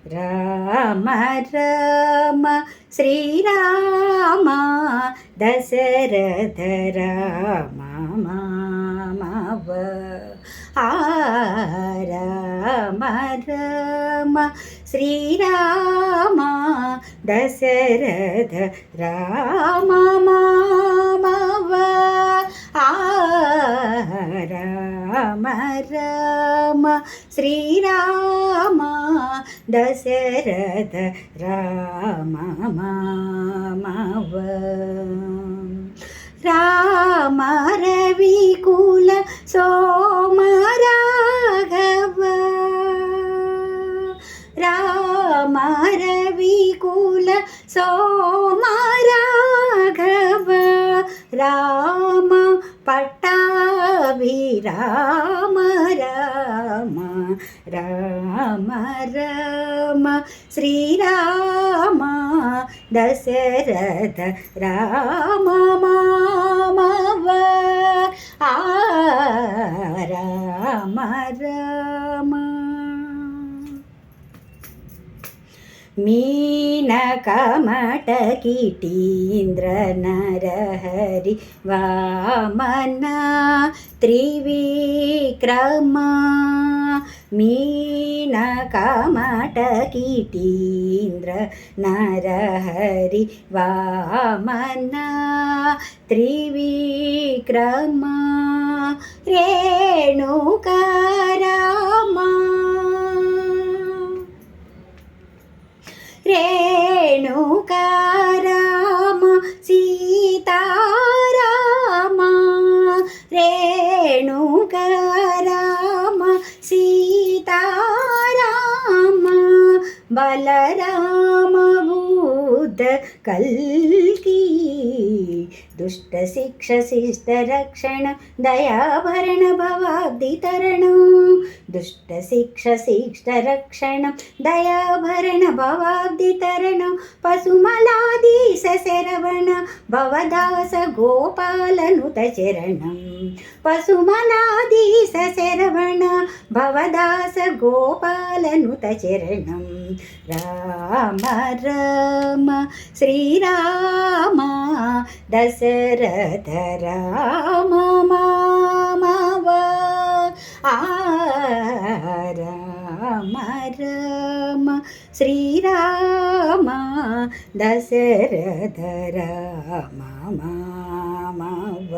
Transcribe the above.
రామ రామ శ్రీరామ దశరథ రామ మామవ రామ రామ శ్రీరామ దశరథ రామ మామవ రామ రామ శ్రీరామ దశరథ రామ మామవ రామ రవికుల సోమ రాఘవ రామ రవికుల సోమ రాఘవ రామ పట్టాభిరామ రామ రామ రామ శ్రీరామ దశరథ రామ మామవ రామ రామ మీనకమట కిటీంద్ర నరహరి వామన త్రివిక్రమ మీనకమట కిటీంద్ర నరహరి వామన త్రివిక్రమ రేణుకారామ రేణుకారామ సీతారామ రేణుకారామ సీతారామ బలరామ బుద్ధ కల్కి దుష్ట శిక్ష శిష్ట రక్షణ దయాభరణ భవాబ్దితరణం దుష్ట శిక్ష శిష్ట రక్షణ దయాభరణ భవాబ్దితరణం పశుమలాదీశ శరవణ భవదాస గోపాలనుత చరణం పశుమలాదీశ శరవణ భవదాస గోపాలనుత చరణం రామ రామ శ్రీరామ దశరథ రామ మామవ రామ రామ శ్రీరామ దశరథ రామ మామవ